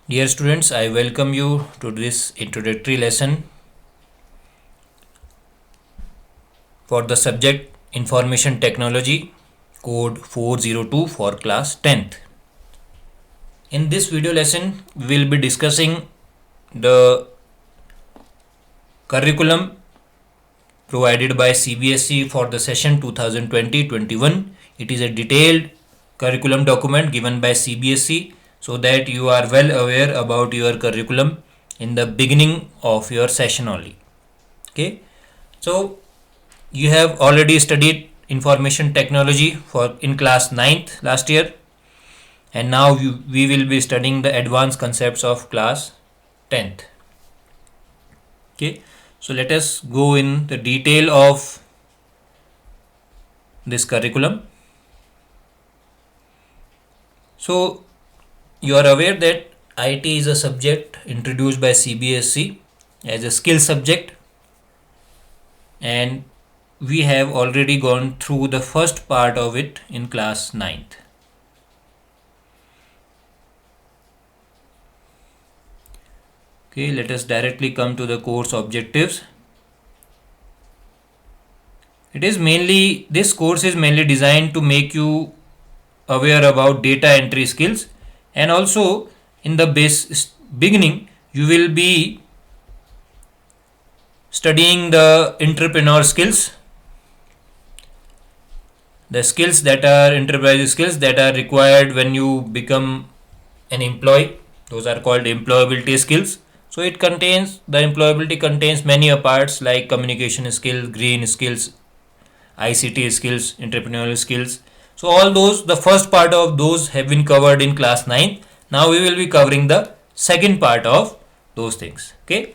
Dear students, I welcome you to this introductory lesson for the subject Information Technology, code 402 for class 10th. In this video lesson, we will be discussing the curriculum provided by CBSE for the session 2020-21. It is a detailed curriculum document given by CBSE so that you are well aware about your curriculum in the beginning of your session only. Okay, so you have already studied information technology for in class 9th last year, and now we will be studying the advanced concepts of class 10th. Okay, so let us go in the detail of this curriculum. So you are aware that IT is a subject introduced by CBSE as a skill subject, and we have already gone through the first part of it in class 9th. Okay, let us directly come to the course objectives. This course is mainly designed to make you aware about data entry skills, and also in the beginning you will be studying the entrepreneur skills, the skills that are enterprise skills that are required when you become an employee. Those are called employability skills. So the employability contains many parts like communication skills, green skills, ICT skills, entrepreneurial skills. So all those, the first part of those have been covered in class 9. Now we will be covering the second part of those things. Okay.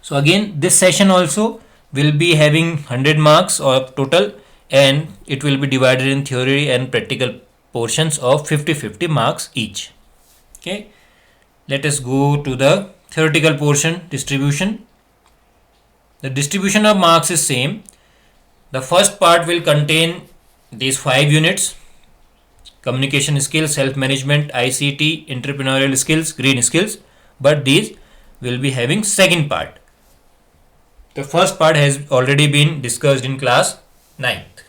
So again, this session also will be having 100 marks of total, and it will be divided in theory and practical portions of 50-50 marks each. Okay. Let us go to the theoretical portion distribution. The distribution of marks is same. The first part will contain these 5 units: communication skills, self-management, ICT, entrepreneurial skills, green skills. But these will be having second part. The first part has already been discussed in class 9th.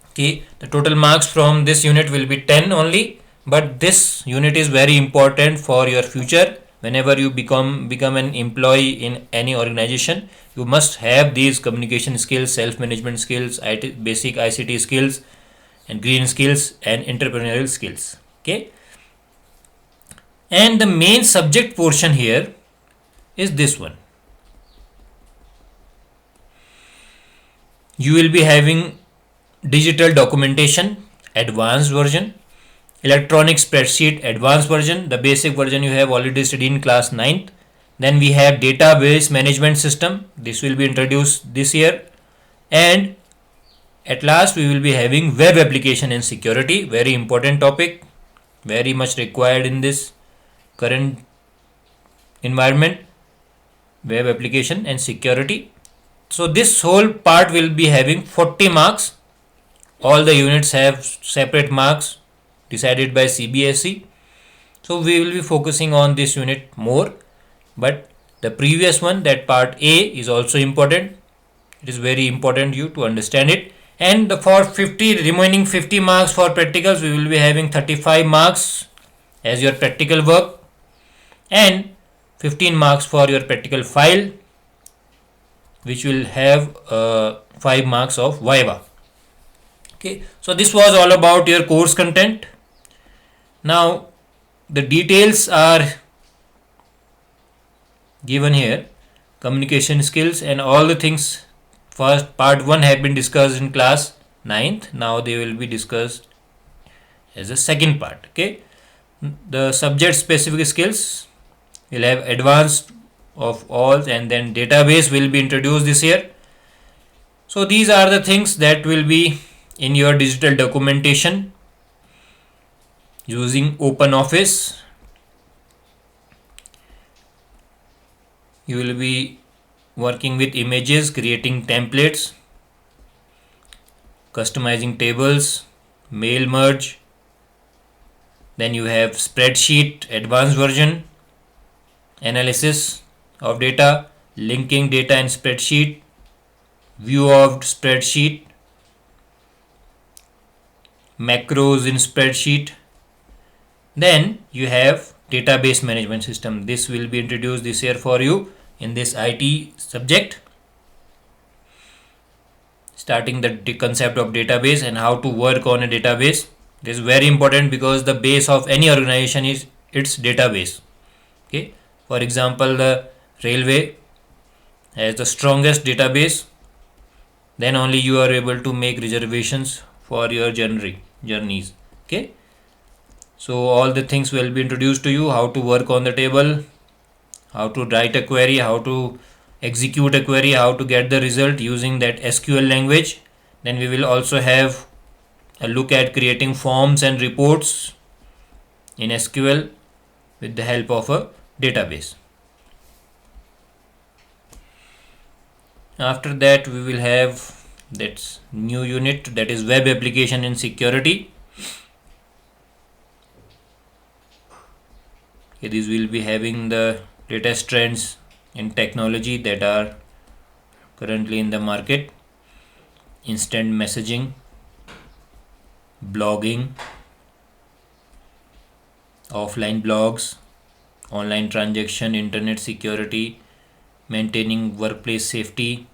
Okay, the total marks from this unit will be 10 only, but this unit is very important for your future. Whenever you become an employee in any organization, you must have these communication skills, self-management skills, basic ICT skills, and green skills and entrepreneurial skills. Okay, and the main subject portion here is this one. You will be having digital documentation advanced version, electronic spreadsheet advanced version. The basic version you have already studied in class 9th. Then we have database management system. This will be introduced this year. And at last we will be having web application and security. Very important topic, very much required in this current environment. Web application and security. So this whole part will be having 40 marks. All the units have separate marks decided by CBSE. So we will be focusing on this unit more, but the previous one, that part A, is also important. It is very important you to understand it. And for remaining 50 marks for practicals, we will be having 35 marks as your practical work and 15 marks for your practical file, which will have 5 marks of Viva. Okay, so this was all about your course content. Now the details are given here. Communication skills and all the things. First part 1 have been discussed in class 9th. Now they will be discussed as a second part. Okay, the subject specific skills will have advanced of all, and then database will be introduced this year. So these are the things that will be in your digital documentation using OpenOffice. You will be working with images, creating templates, customizing tables, mail merge, Then you have spreadsheet advanced version, analysis of data, linking data in spreadsheet, view of spreadsheet, macros in spreadsheet. Then you have database management system. This will be introduced this year for you in this IT subject, starting the concept of database and how to work on a database. This is very important because the base of any organization is its database. Okay, for example, the railway has the strongest database, then only you are able to make reservations for your journeys. Okay, so all the things will be introduced to you: how to work on the table, how to write a query, how to execute a query, how to get the result using that SQL language. Then we will also have a look at creating forms and reports in SQL with the help of a database. After that, we will have that new unit, that is web application and security. Okay, these will be having the latest trends in technology that are currently in the market: instant messaging, blogging, offline blogs, online transaction, internet security, maintaining workplace safety,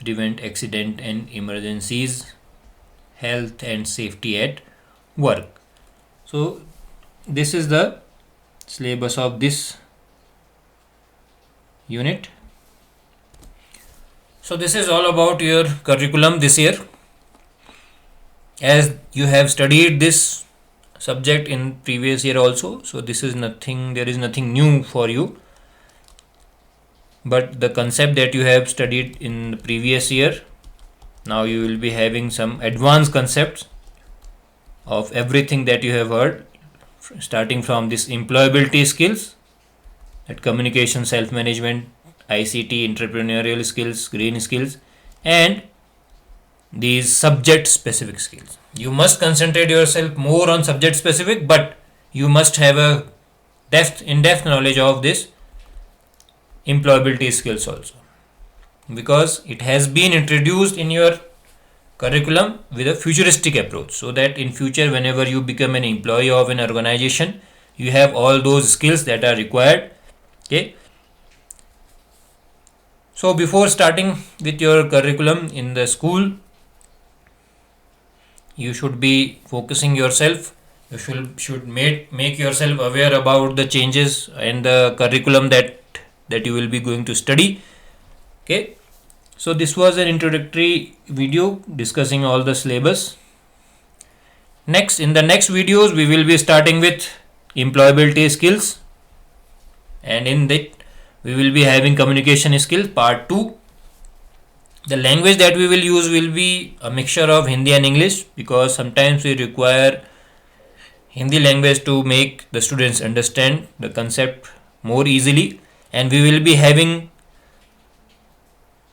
prevent accident and emergencies, health and safety at work. So this is the syllabus of this unit. So this is all about your curriculum this year. As you have studied this subject in previous year also, so this is nothing, there is nothing new for you, but the concept that you have studied in the previous year, now you will be having some advanced concepts of everything that you have heard, starting from this employability skills, that communication, self-management, ICT, entrepreneurial skills, green skills, and these subject specific skills. You must concentrate yourself more on subject specific, but you must have a in-depth knowledge of this employability skills also, because it has been introduced in your curriculum with a futuristic approach, so that in future whenever you become an employee of an organization, you have all those skills that are required. Okay, so before starting with your curriculum in the school, you should be focusing yourself. You should make yourself aware about the changes and the curriculum that you will be going to study. Okay, so this was an introductory video discussing all the syllabus. Next, in the next videos, we will be starting with employability skills, and in that we will be having communication skills part 2. The language that we will use will be a mixture of Hindi and English, because sometimes we require Hindi language to make the students understand the concept more easily, and we will be having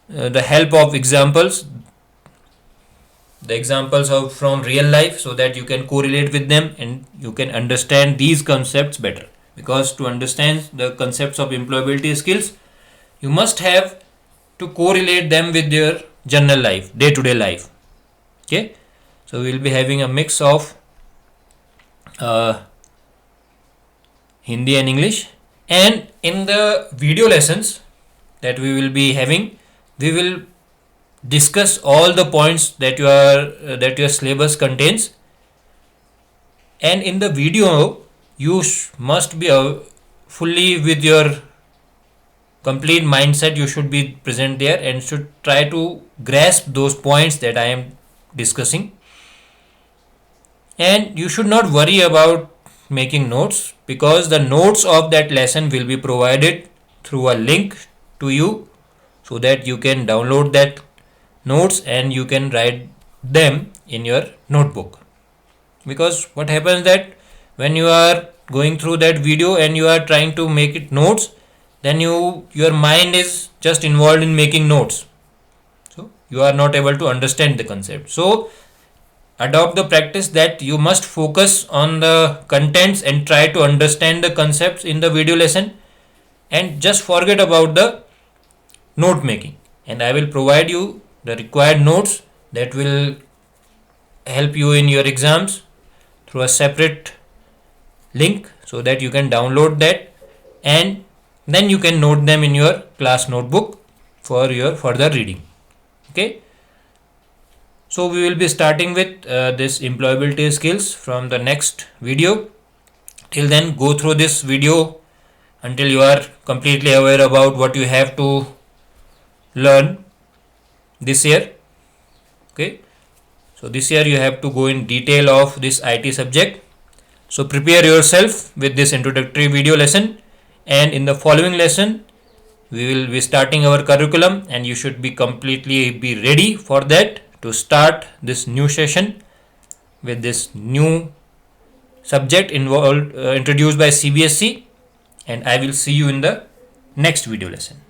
the help of examples, the examples of from real life, so that you can correlate with them and you can understand these concepts better. Because to understand the concepts of employability skills, you must have to correlate them with your general life, day-to-day life. Okay, so we will be having a mix of Hindi and English, and in the video lessons that we will be having, we will discuss all the points that your syllabus contains, and in the video you must be fully with your complete mindset. You should be present there and should try to grasp those points that I am discussing, and you should not worry about making notes, because the notes of that lesson will be provided through a link to you, so that you can download that notes and you can write them in your notebook. Because what happens that when you are going through that video and you are trying to make it notes, then your mind is just involved in making notes. So you are not able to understand the concept. So adopt the practice that you must focus on the contents and try to understand the concepts in the video lesson, and just forget about the note making. And I will provide you the required notes that will help you in your exams through a separate link, so that you can download that and then you can note them in your class notebook for your further reading. Okay, so we will be starting with this employability skills from the next video. Till then, go through this video until you are completely aware about what you have to learn this year. Okay, so this year you have to go in detail of this IT subject. So prepare yourself with this introductory video lesson, and in the following lesson we will be starting our curriculum, and you should be completely be ready for that to start this new session with this new subject involved introduced by CBSE. And I will see you in the next video lesson.